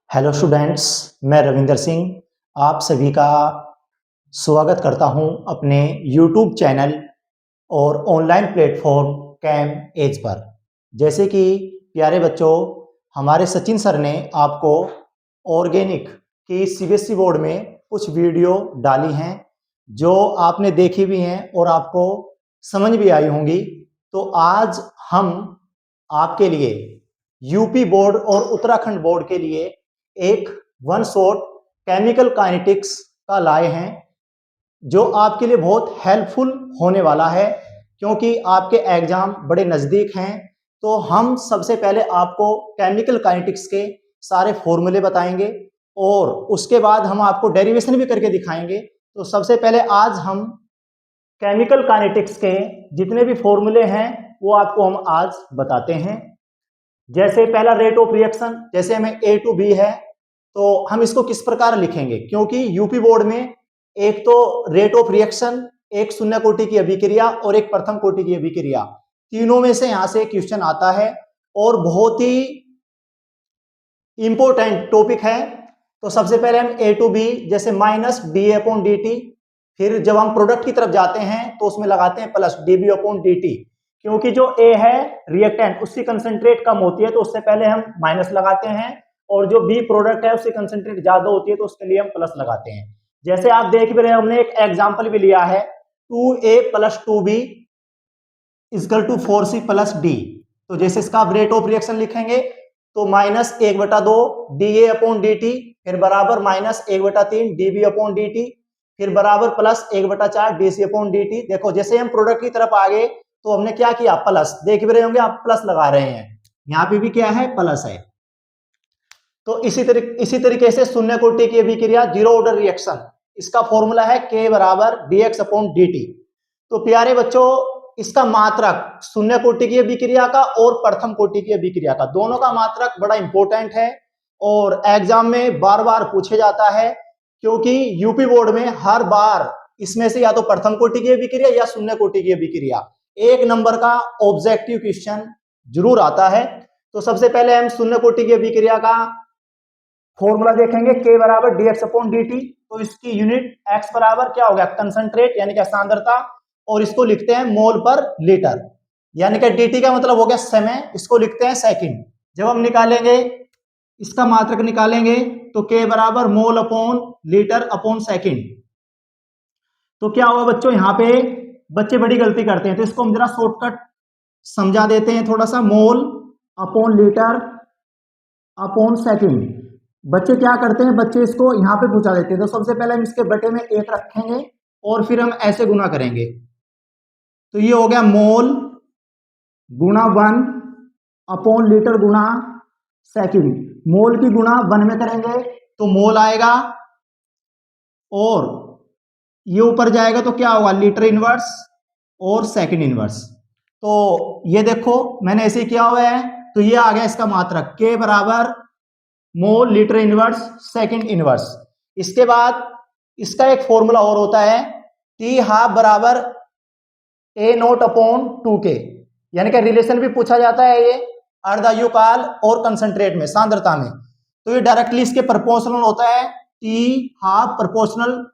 Hello students, मैं रविंदर सिंह आप सभी का स्वागत करता हूं अपने यूट्यूब चैनल और ऑनलाइन प्लेटफॉर्म कैम एज पर। जैसे कि प्यारे बच्चों, हमारे सचिन सर ने आपको ऑर्गेनिक की सीबीएसई बोर्ड में कुछ वीडियो डाली हैं जो आपने देखी भी हैं और आपको समझ भी आई होंगी। तो आज हम आपके लिए यूपी बोर्ड और उत्तराखंड बोर्ड के लिए एक वन शॉट केमिकल काइनेटिक्स का लाए हैं जो आपके लिए बहुत हेल्पफुल होने वाला है, क्योंकि आपके एग्जाम बड़े नज़दीक हैं। तो हम सबसे पहले आपको केमिकल काइनेटिक्स के सारे फॉर्मूले बताएंगे और उसके बाद हम आपको डेरिवेशन भी करके दिखाएंगे। तो सबसे पहले आज हम केमिकल काइनेटिक्स के जितने भी फॉर्मूले हैं वो आपको हम आज बताते हैं। जैसे पहला रेट ऑफ रिएक्शन, जैसे हमें ए टू बी है तो हम इसको किस प्रकार लिखेंगे, क्योंकि यूपी बोर्ड में एक तो रेट ऑफ रिएक्शन, एक शून्य कोटि की अभिक्रिया और एक प्रथम कोटि की अभिक्रिया, तीनों में से यहां से क्वेश्चन आता है और बहुत ही इंपॉर्टेंट टॉपिक है। तो सबसे पहले हम ए टू बी, जैसे minus D upon d t, फिर जब हम प्रोडक्ट की तरफ जाते हैं तो उसमें लगाते हैं plus d B upon d t, क्योंकि जो ए है रिएक्टेंट उसकी कंसंट्रेट कम होती है तो उससे पहले हम माइनस लगाते हैं, और जो बी प्रोडक्ट है उसकी कंसंट्रेट ज्यादा होती है तो उसके लिए हम प्लस लगाते हैं। जैसे आप देख भी रहे हैं, हमने एक एग्जांपल भी लिया है 2a plus 2b equal to 4c plus d. तो जैसे इसका आप रेट ऑफ रिएक्शन लिखेंगे तो minus 1/2 d A upon d t, फिर बराबर minus 1/3 d B upon d t, फिर बराबर plus 1/4 d C upon d t. देखो जैसे हम प्रोडक्ट की तरफ आ गए तो हमने क्या किया, प्लस, देख भी रहे होंगे आप, प्लस लगा रहे हैं, यहाँ पे भी क्या है, प्लस है। तो इसी तरीके से शून्य कोटि की अभिक्रिया, जीरो ऑर्डर रिएक्शन, इसका फॉर्मूला है K बराबर dx अपॉन dt। तो प्यारे बच्चों, इसका मात्रक शून्य कोटि की अभिक्रिया का और प्रथम कोटि की अभिक्रिया का, दोनों का मात्रक बड़ा इंपॉर्टेंट है और एग्जाम में बार बार पूछे जाता है, क्योंकि यूपी बोर्ड में हर बार इसमें से या तो प्रथम कोटि की अभिक्रिया या शून्य कोटि की अभिक्रिया एक नंबर का ऑब्जेक्टिव क्वेश्चन जरूर आता है। तो सबसे पहले हम शून्य कोटि की अभिक्रिया का फॉर्मूला देखेंगे, K बराबर dx अपॉन dt। तो इसकी यूनिट x बराबर क्या हो गया, कंसंट्रेट यानी कि सांद्रता, और इसको लिखते हैं मोल पर लीटर, यानी कि dt का मतलब हो गया समय, इसको लिखते हैं सेकंड। जब हम निकालेंगे इसका मात्रक निकालेंगे तो K बराबर mole upon litre upon second. तो क्या हुआ बच्चों, यहाँ पे बच्चे बड़ी गलती करते हैं, तो इसको हम जरा शॉर्टकट समझा देते हैं थोड़ा सा। Mole upon litre upon second, बच्चे क्या करते हैं, बच्चे इसको यहाँ पे पूछा देते हैं। तो सबसे पहले हम इसके बटे में एक रखेंगे और फिर हम ऐसे गुना करेंगे, तो ये हो गया मोल गुणा 1 अपॉन लीटर गुणा सेकंड। मोल की गुणा 1 में करेंगे तो मोल आएगा और ये ऊपर जाएगा तो क्या होगा, लीटर इनवर्स और सेकंड इनवर्स। तो ये देखो मैंने ऐसे किया हुआ है, तो ये आ गया इसका मात्रक K बराबर mole litre inverse second inverse. इसके बाद इसका एक फॉर्मूला और होता है, टी हाफ बराबर ए नोट अपॉन 2K, यानी कि रिलेशन भी पूछा जाता है ये अर्धायुकाल और कंसंट्रेट में, सांद्रता में। तो ये डायरेक्टली इसके प्रोपोर्शनल होता है, टी हाफ प्रोपोर्शनल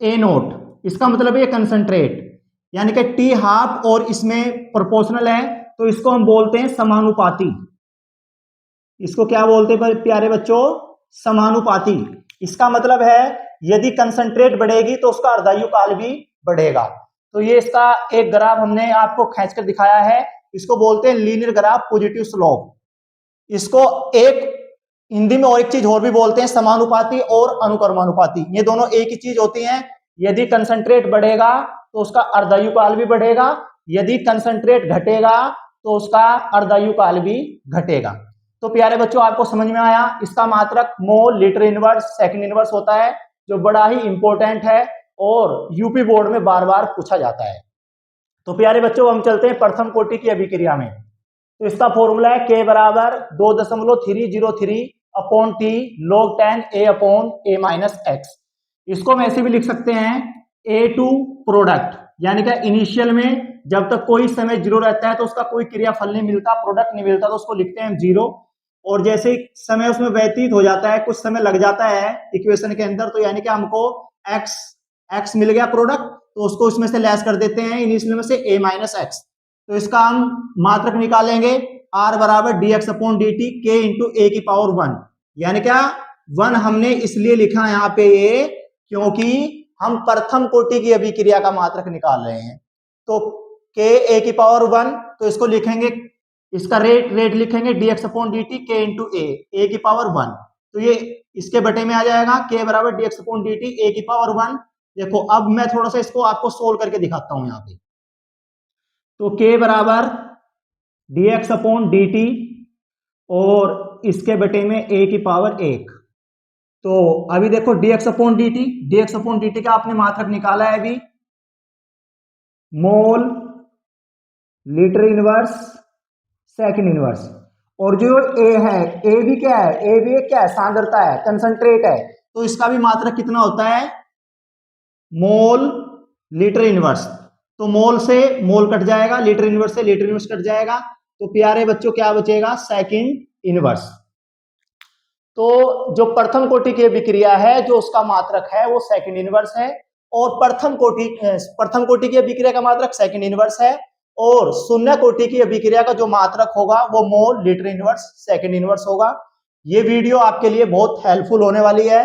ए नोट, इसका मतलब ये कंसंट्रेट, यानी कि टी हाफ और इसमें प्रोपोर्शनल है तो इसको हम बोलते हैं समानुपाती। इसको क्या बोलते हैं प्यारे बच्चों, समानुपाती। इसका मतलब है यदि कंसंट्रेट बढ़ेगी तो उसका अर्धायुकाल भी बढ़ेगा। तो ये इसका एक ग्राफ हमने आपको खींचकर दिखाया है, इसको बोलते हैं लीनियर ग्राफ पॉजिटिव स्लोप। इसको एक हिंदी में और एक चीज और भी बोलते हैं, समानुपाती और अनुक्रमानुपाती। ये दोनों एक ही चीज होती हैं। यदि कंसंट्रेट बढ़ेगा तो उसका अर्धायुकाल भी बढ़ेगा, यदि कंसंट्रेट घटेगा तो उसका अर्धायुकाल भी घटेगा। तो प्यारे बच्चों आपको समझ में आया, इसका मात्रक mole litre inverse second inverse होता है, जो बड़ा ही इंपॉर्टेंट है और यूपी बोर्ड में बार बार पूछा जाता है। तो प्यारे बच्चों हम चलते हैं प्रथम कोटि की अभिक्रिया में। तो इसका फॉर्मूला है K बराबर 2.303 upon T log 10 A upon A minus x. इसको हम ऐसे भी लिख सकते हैं A2 प्रोडक्ट, यानी कि इनिशियल में जब तक कोई समय जीरो रहता है तो उसका कोई क्रियाफल नहीं मिलता, प्रोडक्ट नहीं मिलता, तो उसको लिखते हैं हम जीरो। और जैसे समय उसमें व्यतीत हो जाता है, कुछ समय लग जाता है इक्वेशन के अंदर, तो यानी कि हमको एक्स मिल गया प्रोडक्ट, तो उसको इसमें से लेस कर देते हैं इनिशियल में से a माइनस एक्स। तो इसका हम मात्रक निकालेंगे r बराबर D x upon d T के इंटू ए की पावर 1। यानी क्या 1 हमने इसलिए लिखा यहाँ पे ये क्योंकि हम प्रथम कोटि की अभिक्रिया का मात्रक निकाल रहे हैं। तो के ए की पावर 1, तो इसको लिखेंगे, इसका रेट लिखेंगे D x upon d T के इंटू ए की पावर 1। तो ये इसके बटे में आ जाएगा के बराबर D x upon d T A की पावर 1। देखो अब मैं थोड़ा सा इसको आपको सोल्व करके दिखाता हूं यहाँ पे। तो के बराबर D x upon d T और इसके बटे में ए की पावर 1। तो अभी देखो D x upon d T का आपने मात्रक निकाला है अभी, mole litre inverse second inverse. और जो ए है, ए भी क्या है, ए भी क्या है, सांद्रता है, कंसंट्रेट है। तो इसका भी मात्रक कितना होता है, मोल लीटर इनवर्स। तो मोल से मोल कट जाएगा, लीटर इनवर्स से लीटर इनवर्स कट जाएगा, तो प्यारे बच्चों क्या बचेगा, सेकंड इनवर्स। तो जो प्रथम कोटि की अभिक्रिया है, जो उसका मात्रक है वो सेकंड इनवर्स है, और प्रथम कोटि की अभिक्रिया का मात्रक सेकंड इनवर्स है, और शून्य कोटि की अभिक्रिया का जो मात्रक होगा वो mole litre inverse second inverse होगा। ये वीडियो आपके लिए बहुत हेल्पफुल होने वाली है।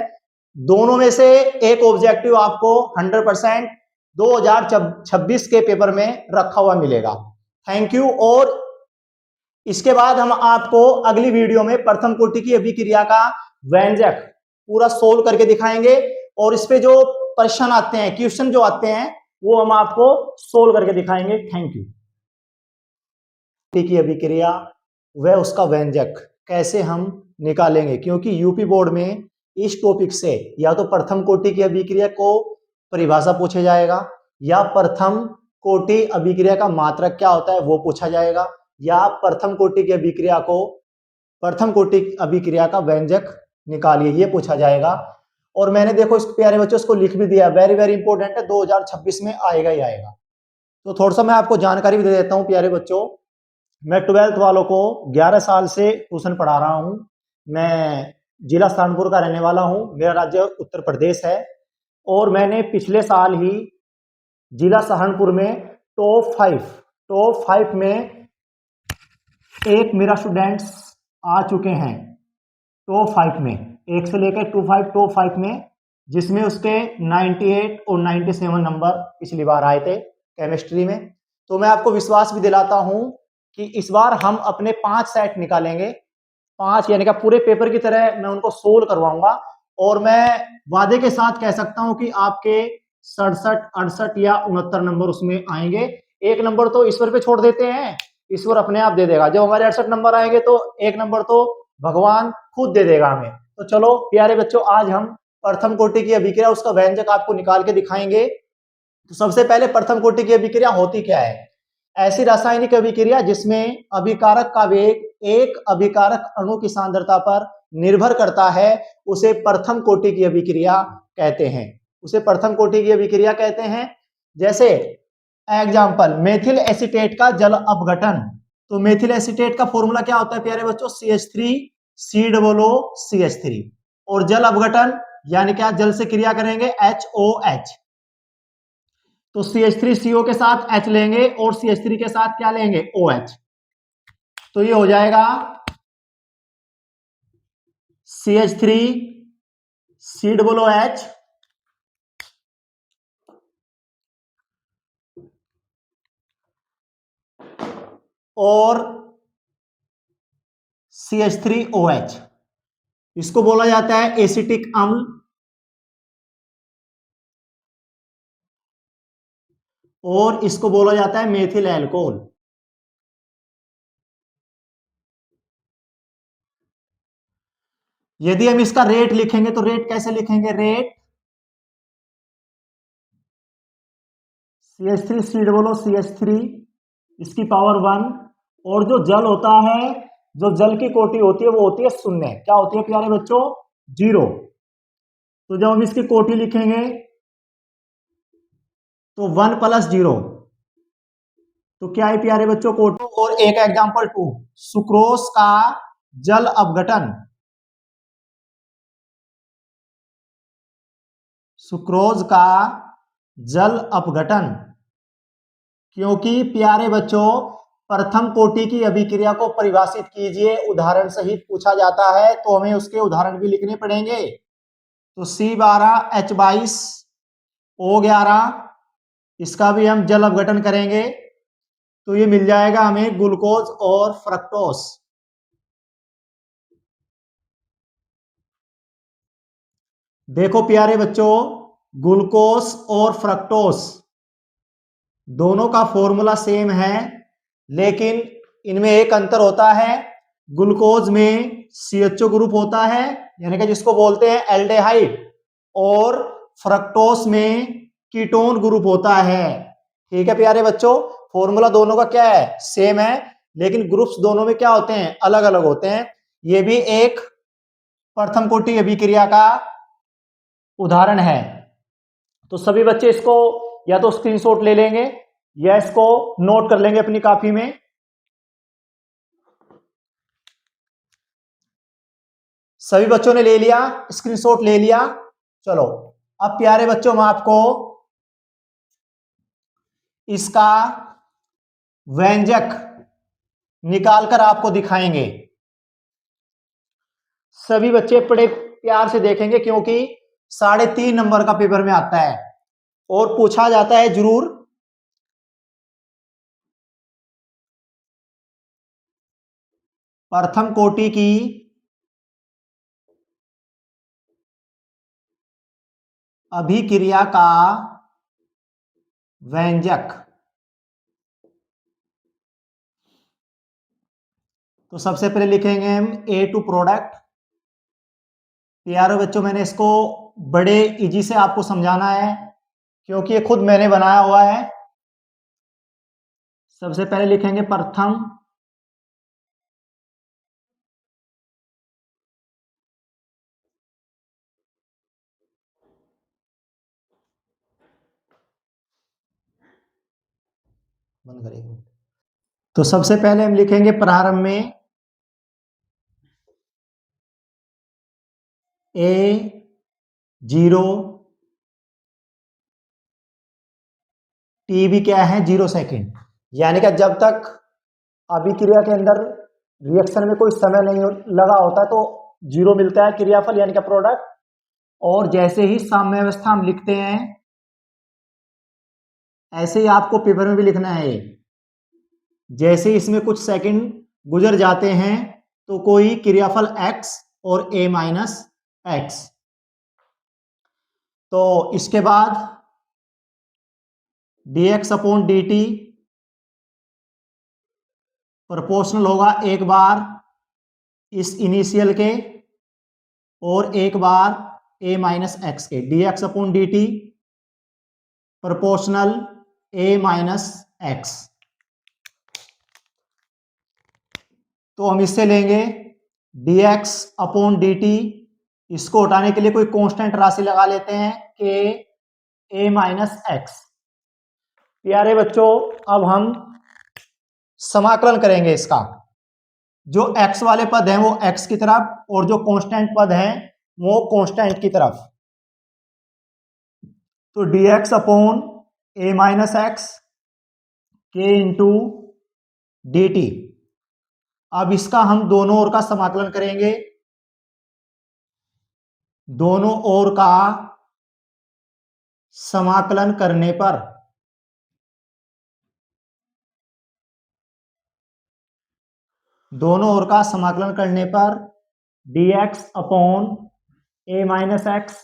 दोनों में से एक ऑब्जेक्टिव आपको 100% 2026 के पेपर में रखा हुआ मिलेगा। Thank you. और इसके बाद हम आपको अगली वीडियो में प्रथम कोटि की अभिक्रिया का व्यंजक पूरा सोल्व करके दिखाएंगे, और इस पे जो प्रश्न आते हैं, क्वेश्चन जो आते हैं, वो हम आपको सोल्व करके दिखाएंगे। Thank you. की अभिक्रिया व उसका व्यंजक कैसे हम निकालेंगे, क्योंकि यूपी बोर्ड में इस टॉपिक से या तो प्रथम कोटि की अभिक्रिया को परिभाषा पूछा जाएगा, या प्रथम कोटि अभिक्रिया का मात्रक क्या होता है वो पूछा जाएगा, या प्रथम कोटि की अभिक्रिया को, प्रथम कोटि अभिक्रिया का व्यंजक निकालिए, ये पूछा जाएगा। और मैंने देखो इस प्यारे बच्चों इसको लिख भी दिया, वेरी वेरी इंपॉर्टेंट है, 2026 में आएगा ही आएगा। तो थोड़ा सा मैं आपको जानकारी भी दे देता हूँ प्यारे बच्चों। मैं 12th वालों को 11 साल से ट्यूशन पढ़ा रहा हूँ। मैं जिला सहारनपुर का रहने वाला हूँ, मेरा राज्य उत्तर प्रदेश है, और मैंने पिछले साल ही जिला सहारनपुर में टॉप 5 में एक मेरा स्टूडेंट्स आ चुके हैं टॉप 5 में, 1 से लेकर टॉप 5 में, जिसमें उसके 98 और 97 नंबर पिछली बार आए थे केमिस्ट्री में। तो मैं आपको विश्वास भी दिलाता हूं कि इस बार हम अपने 5 सेट निकालेंगे, 5 यानी कि पूरे पेपर की तरह मैं उनको सोल्व करवाऊंगा, और मैं वादे के साथ कह सकता हूं कि आपके 67, 68 या 69 नंबर उसमें आएंगे। 1 नंबर तो ईश्वर पे छोड़ देते हैं, ईश्वर अपने आप दे देगा। जब हमारे 68 नंबर आएंगे तो 1 नंबर तो भगवान खुद दे देगा हमें। तो चलो प्यारे बच्चों, आज हम प्रथम कोटि की अभिक्रिया उसका व्यंजक आपको निकाल के दिखाएंगे। तो सबसे पहले प्रथम कोटि की अभिक्रिया होती क्या है, ऐसी रासायनिक अभिक्रिया जिसमें अभिकारक का वेग एक अभिकारक अणु की सांद्रता पर निर्भर करता है, उसे प्रथम कोटि की अभिक्रिया कहते हैं, उसे प्रथम कोटि की अभिक्रिया कहते हैं। जैसे एग्जाम्पल, मेथिल एसीटेट का जल अपघटन। तो मेथिल एसीटेट का फॉर्मूला क्या होता है प्यारे बच्चों, CH3COOCH3। और जल अपघटन यानी क्या, जल से क्रिया करेंगे HOH, तो CH3CO के साथ H लेंगे और CH3 के साथ क्या लेंगे, OH। तो ये हो जाएगा CH3COOH और CH3OH। इसको बोला जाता है एसिटिक अम्ल, और इसको बोला जाता है मेथिल एल्कोहल। यदि हम इसका रेट लिखेंगे तो रेट कैसे लिखेंगे, रेट CH3COOCH3 इसकी पावर 1, और जो जल होता है, जो जल की कोटि होती है वो होती है शून्य। क्या होती है प्यारे बच्चों, 0। तो जब हम इसकी कोटि लिखेंगे तो 1 + 0, तो क्या है प्यारे बच्चों, कोटि। और एक एग्जांपल 2, सुक्रोज का जल अपघटन, सुक्रोज का जल अपघटन। क्योंकि प्यारे बच्चों, प्रथम कोटि की अभिक्रिया को परिभाषित कीजिए उदाहरण सहित पूछा जाता है, तो हमें उसके उदाहरण भी लिखने पड़ेंगे। तो C12H22O11, इसका भी हम जल अपघटन करेंगे तो ये मिल जाएगा हमें ग्लूकोज और फ्रक्टोस। देखो प्यारे बच्चों, ग्लूकोज और फ्रक्टोस दोनों का फॉर्मूला सेम है, लेकिन इनमें एक अंतर होता है। ग्लूकोज में CHO ग्रुप होता है, यानी कि जिसको बोलते हैं एल्डेहाइड, और फ्रक्टोस में कीटोन ग्रुप होता है। ठीक है प्यारे बच्चों, फॉर्मूला दोनों का क्या है, सेम है, लेकिन ग्रुप्स दोनों में क्या होते हैं, अलग अलग होते हैं। यह भी एक प्रथम कोटि अभिक्रिया का उदाहरण है। तो सभी बच्चे इसको या तो स्क्रीनशॉट ले लेंगे या इसको नोट कर लेंगे अपनी कॉपी में। सभी बच्चों ने ले लिया, स्क्रीनशॉट ले लिया। चलो अब प्यारे बच्चों, हम आपको इसका व्यंजक निकालकर आपको दिखाएंगे। सभी बच्चे बड़े प्यार से देखेंगे, क्योंकि 3.5 नंबर का पेपर में आता है और पूछा जाता है जरूर। प्रथम कोटि की अभिक्रिया का व्यंजक। तो सबसे पहले लिखेंगे हम A2 प्रोडक्ट। प्यारे बच्चों, मैंने इसको बड़े इजी से आपको समझाना है, क्योंकि ये खुद मैंने बनाया हुआ है। सबसे पहले लिखेंगे प्रथम बंद करेंगे। तो सबसे पहले हम लिखेंगे प्रारंभ में A0, T भी क्या है, 0 सेकेंड, यानी कि जब तक अभिक्रिया के अंदर रिएक्शन में कोई समय नहीं लगा होता तो 0 मिलता है क्रियाफल, यानी कि प्रोडक्ट। और जैसे ही साम्यावस्था हम लिखते हैं, ऐसे ही आपको पेपर में भी लिखना है। जैसे ही इसमें कुछ सेकंड गुजर जाते हैं तो कोई क्रियाफल x और A माइनस एक्स। तो इसके बाद dx अपॉन dt प्रोपोर्शनल होगा एक बार इस इनिशियल के और एक बार A माइनस एक्स के। dx upon dt proportional A minus x. तो हम इससे लेंगे dx अपॉन dt, इसको हटाने के लिए कोई कांस्टेंट राशि लगा लेते हैं कि A माइनस एक्स। प्यारे बच्चों, अब हम समाकलन करेंगे इसका। जो x वाले पद हैं वो x की तरफ, और जो कांस्टेंट पद हैं वो कांस्टेंट की तरफ। तो dx upon A minus x के इंटू डी टी। अब इसका हम दोनों ओर का समाकलन करेंगे। दोनों ओर का समाकलन करने पर दोनों ओर का समाकलन करने पर dx upon A minus x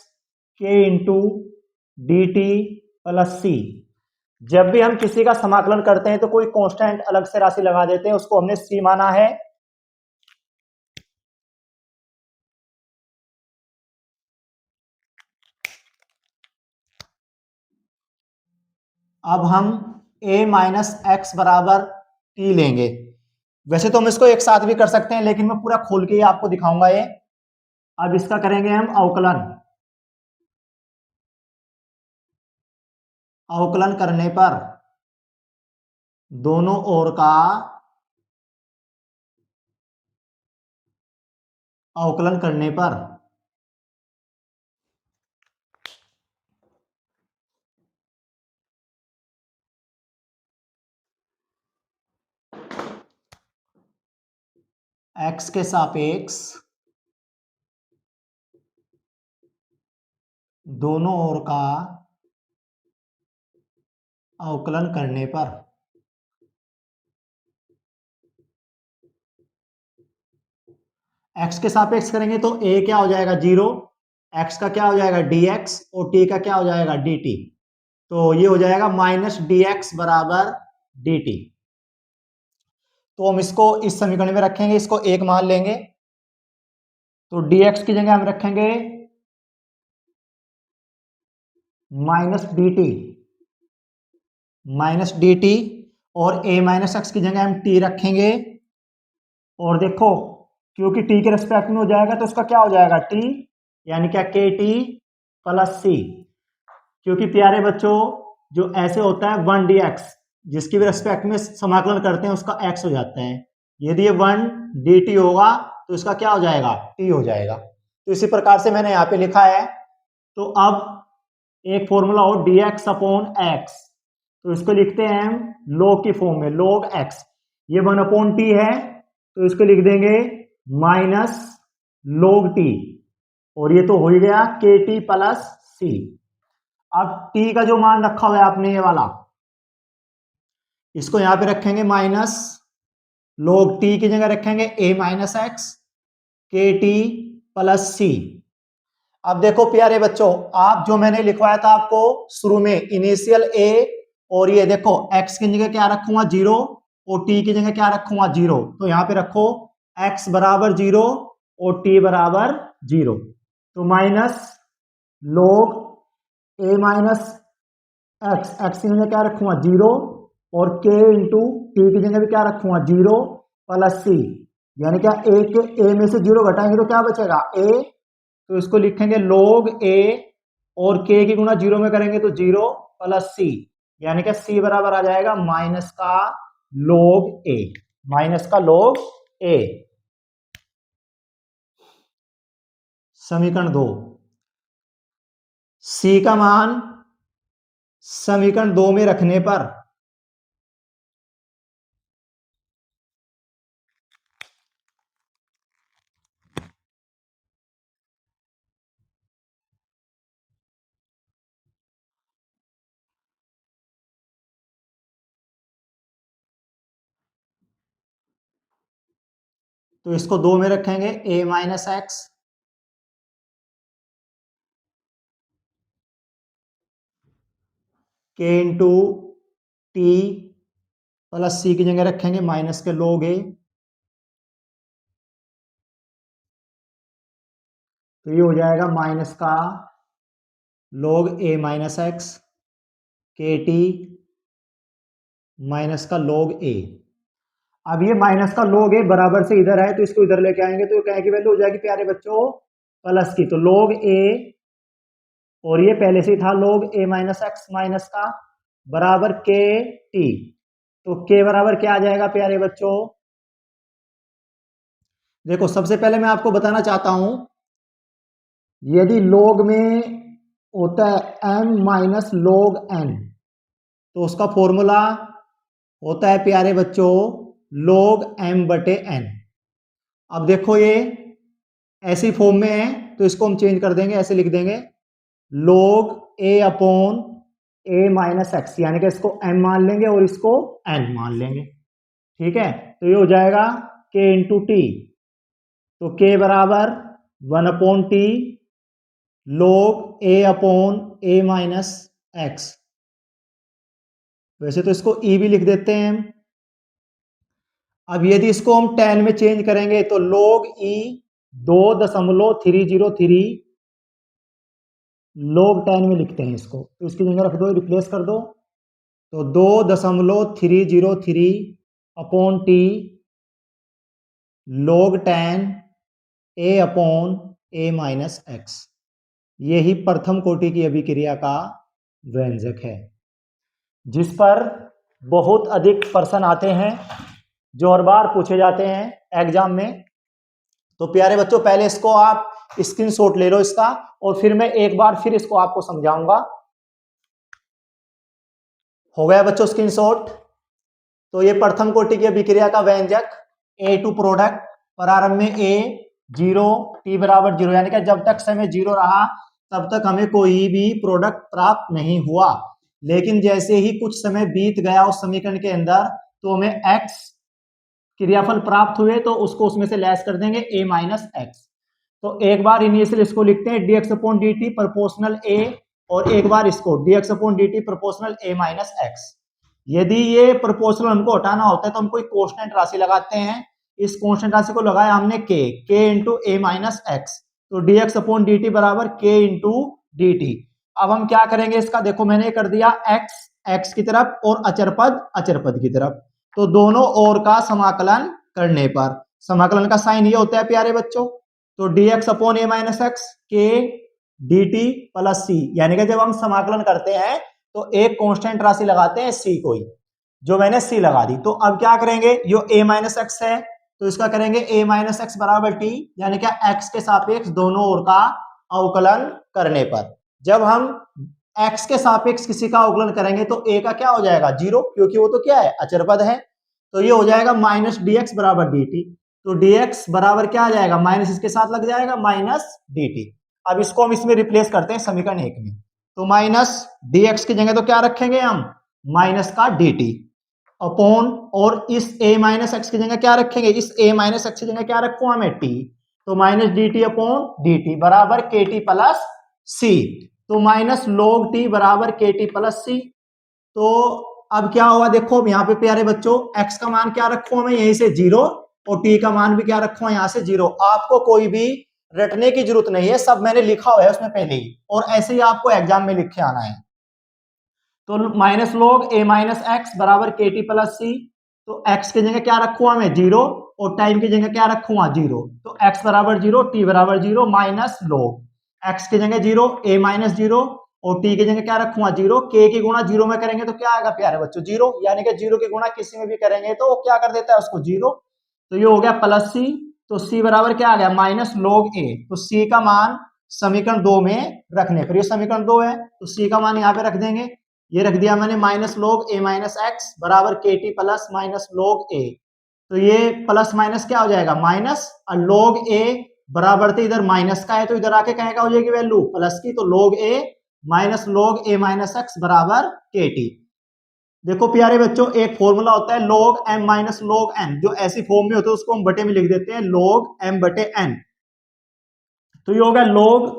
के इंटू डी टी प्लस सी। जब भी हम किसी का समाकलन करते हैं तो कोई कांस्टेंट अलग से राशि लगा देते हैं, उसको हमने सी माना है। अब हम A माइनस एक्स बराबर टी लेंगे। वैसे तो हम इसको एक साथ भी कर सकते हैं, लेकिन मैं पूरा खोल के ही आपको दिखाऊंगा ये। अब इसका करेंगे हम अवकलन। अवकलन करने पर दोनों ओर का अवकलन करने पर x के सापेक्ष दोनों ओर का अवकलन करने पर x के सापेक्ष करेंगे तो a क्या हो जाएगा 0, x का क्या हो जाएगा dx और t का क्या हो जाएगा dt। तो ये हो जाएगा माइनस dx बराबर dt। तो हम इसको इस समीकरण में रखेंगे, इसको एक मान लेंगे। तो dx की जगह हम रखेंगे माइनस dt और a माइनस एक्स की जगह हम t रखेंगे। और देखो क्योंकि t के रेस्पेक्ट में हो जाएगा तो उसका क्या हो जाएगा t, यानी क्या के टी प्लस सी। क्योंकि प्यारे बच्चों जो ऐसे होता है 1 dx, जिसकी भी रेस्पेक्ट में समाकलन करते हैं उसका x हो जाता है। यदि ये 1 dt होगा तो इसका क्या हो जाएगा t हो जाएगा। तो इसी प्रकार से मैंने यहाँ पे लिखा है। तो अब एक फॉर्मूला हो dx अपॉन x, तो इसको लिखते हैं हम log की फॉर्म में, log x। ये 1 अपॉन टी है तो इसको लिख देंगे माइनस log t, और ये तो हो ही गया के टी प्लस सी। अब t का जो मान रखा हुआ है आपने ये वाला, इसको यहां पे रखेंगे माइनस log t की जगह रखेंगे a माइनस एक्स के टी प्लस सी। अब देखो प्यारे बच्चों, आप जो मैंने लिखवाया था आपको शुरू में इनिशियल a, और ये देखो x की जगह क्या रखूंगा 0 और t की जगह क्या रखूंगा 0। तो यहां पे रखो x बराबर 0 और t बराबर 0। तो minus log a minus x, x की जगह क्या रखूंगा 0 और k इंटू टी की जगह भी क्या रखूंगा 0 प्लस सी। यानी क्या a में से 0 घटाएंगे तो क्या बचेगा a। तो इसको लिखेंगे log a और k की गुणा 0 में करेंगे तो 0 प्लस सी, यानी क्या c बराबर आ जाएगा माइनस का log a, माइनस का log a। समीकरण 2, c का मान समीकरण 2 में रखने पर तो इसको 2 में रखेंगे a माइनस एक्स के इंटू टी प्लस सी की जगह रखेंगे माइनस के log a। तो ये हो जाएगा माइनस का log a माइनस एक्स के टी माइनस का log a। अब ये माइनस का log a बराबर से इधर है तो इसको इधर लेके आएंगे तो क्या की वैल्यू हो जाएगी प्यारे बच्चों प्लस की। तो log a, और ये पहले से ही था log a minus x minus का बराबर के टी। तो k बराबर क्या आ जाएगा प्यारे बच्चों, देखो सबसे पहले मैं आपको बताना चाहता हूं, यदि log में होता है m माइनस log n तो उसका फॉर्मूला होता है प्यारे बच्चों log m बटे n। अब देखो ये ऐसी फॉर्म में है तो इसको हम चेंज कर देंगे, ऐसे लिख देंगे log a upon a minus x, यानी कि इसको m मान लेंगे और इसको n मान लेंगे। ठीक है, तो ये हो जाएगा k इंटू टी। तो k बराबर 1 upon T log a upon a minus x. वैसे तो इसको e भी लिख देते हैं हम। अब यदि इसको हम 10 में चेंज करेंगे तो log e 2.303 log 10 में लिखते हैं इसको, तो इसकी जगह रख दो, रिप्लेस कर दो। तो 2.303 upon T log 10 a upon a minus x. यही प्रथम कोटि की अभिक्रिया का व्यंजक है, जिस पर बहुत अधिक प्रश्न आते हैं, जो हर बार पूछे जाते हैं एग्जाम में। तो प्यारे बच्चों पहले इसको आप स्क्रीनशॉट ले लो इसका, और फिर मैं एक बार फिर इसको आपको समझाऊंगा। हो गया बच्चों स्क्रीनशॉट। तो ये प्रथम कोटि की अभिक्रिया का व्यंजक A2 प्रोडक्ट, प्रारंभ में A 0 t बराबर 0, यानी कि जब तक समय 0 रहा तब तक हमें कोई भी प्रोडक्ट प्राप्त नहीं हुआ। लेकिन जैसे ही कुछ समय बीत गया उस समीकरण के अंदर तो हमें x क्रियाफल प्राप्त हुए, तो उसको उसमें से लेस कर देंगे a माइनस एक्स। तो एक बार इनिशियल इसको लिखते हैं dx upon dt proportional a, और एक बार इसको dx upon dt proportional a minus x. यदि ये प्रोपोर्शनल हमको हटाना होता है तो हम कोई कांस्टेंट राशि लगाते हैं। इस कांस्टेंट राशि को लगाया हमने k into a minus x, तो dx अपॉन dt बराबर k इंटू dt। अब हम क्या करेंगे इसका, देखो मैंने कर दिया x की तरफ और अचर पद की तरफ, तो दोनों ओर का समाकलन करने पर समाकलन का साइन ये होता है प्यारे बच्चों, तो dx upon a minus x के dt प्लस सी, यानी कि जब हम समाकलन करते हैं तो एक कांस्टेंट राशि लगाते हैं c कोई, जो मैंने c लगा दी। तो अब क्या करेंगे, जो a माइनस एक्स है तो इसका करेंगे a माइनस एक्स बराबर t, यानी कि x के सापेक्ष दोनों ओर का अवकलन करने पर। जब हम x के सापेक्ष किसी का अवकलन करेंगे तो a का क्या हो जाएगा 0, क्योंकि वो तो क्या है अचर पद है। तो ये हो जाएगा माइनस dx बराबर dt, तो dx बराबर क्या आ जाएगा, माइनस इसके साथ लग जाएगा माइनस dt। अब इसको हम इसमें रिप्लेस करते हैं समीकरण 1 में, तो माइनस dx की जगह तो क्या रखेंगे हम, माइनस का dt अपॉन, और इस a माइनस एक्स की जगह क्या रखेंगे, इस a माइनस एक्स की जगह क्या रखूंगा मैं t, तो माइनस dt अपॉन dt बराबर kt प्लस c, तो माइनस log t बराबर kt प्लस c। तो अब क्या होगा, देखो यहाँ पे प्यारे बच्चों x का मान क्या रखूं मैं यहीं से 0, और t का मान भी क्या रखूं यहाँ से 0। आपको कोई भी रटने की जरूरत नहीं है, सब मैंने लिखा हुआ है उसमें पहले ही, और ऐसे ही आपको एग्जाम में लिख के आना है। तो minus log a minus x बराबर के टी प्लस सी, तो x की जगह क्या रखूंगा मैं 0, और टाइम की जगह क्या रखूंगा 0, तो x बराबर 0 t बराबर 0 माइनस लॉग x की जगह 0 a माइनस 0, और t की जगह क्या रखूंगा 0, k की गुणा 0 में करेंगे तो क्या आएगा प्यारे बच्चों 0, यानी कि 0 की गुणा किसी में भी करेंगे तो क्या कर देता है उसको 0। तो ये हो गया प्लस सी, तो c बराबर क्या आ गया माइनस लॉग a, तो c का मान समीकरण 2 में रखने पर, ये समीकरण 2 है तो c का मान यहाँ पे रख देंगे, ये रख दिया मैंने minus log a minus x बराबर के T plus minus log a। तो ये प्लस माइनस क्या हो जाएगा माइनस, और लॉग a बराबर तो इधर माइनस का है तो इधर आके कहेगा हो जाएगी वैल्यू प्लस की, तो log a minus log a minus x बराबर के टी। देखो प्यारे बच्चों एक फॉर्मूला होता है log m minus log n, जो ऐसी फॉर्म में होता है उसको हम बटे में लिख देते हैं log m बटे n। तो ये हो गया log,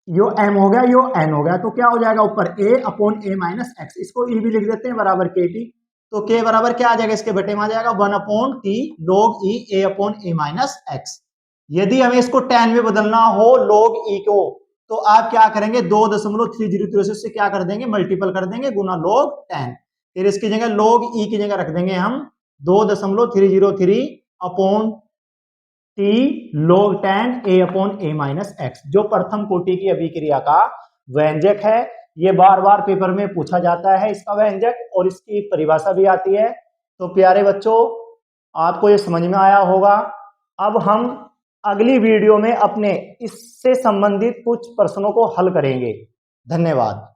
यो m हो गया यो n हो गया, तो क्या हो जाएगा ऊपर a upon a minus x, इसको e भी लिख देते हैं बराबर के टी, तो k बराबर क्या आ जाएगा इसके बटे में आ जाएगा 1 upon T log e a upon a minus x. यदि हमें इसको 10 में बदलना हो log e को, तो आप क्या करेंगे 2.303 से उससे क्या कर देंगे मल्टीपल कर देंगे गुना log 10, फिर इसकी जगह log e की जगह रख देंगे हम 2.303 upon T log 10 a upon a minus x, जो प्रथम कोटि की अभिक्रिया का व्यंजक है। ये बार बार पेपर में पूछा जाता है इसका व्यंजक, और इसकी परिभाषा भी आती है। तो प्यारे बच्चों आपको ये समझ में आया होगा। अब हम अगली वीडियो में अपने इससे संबंधित कुछ प्रश्नों को हल करेंगे। धन्यवाद।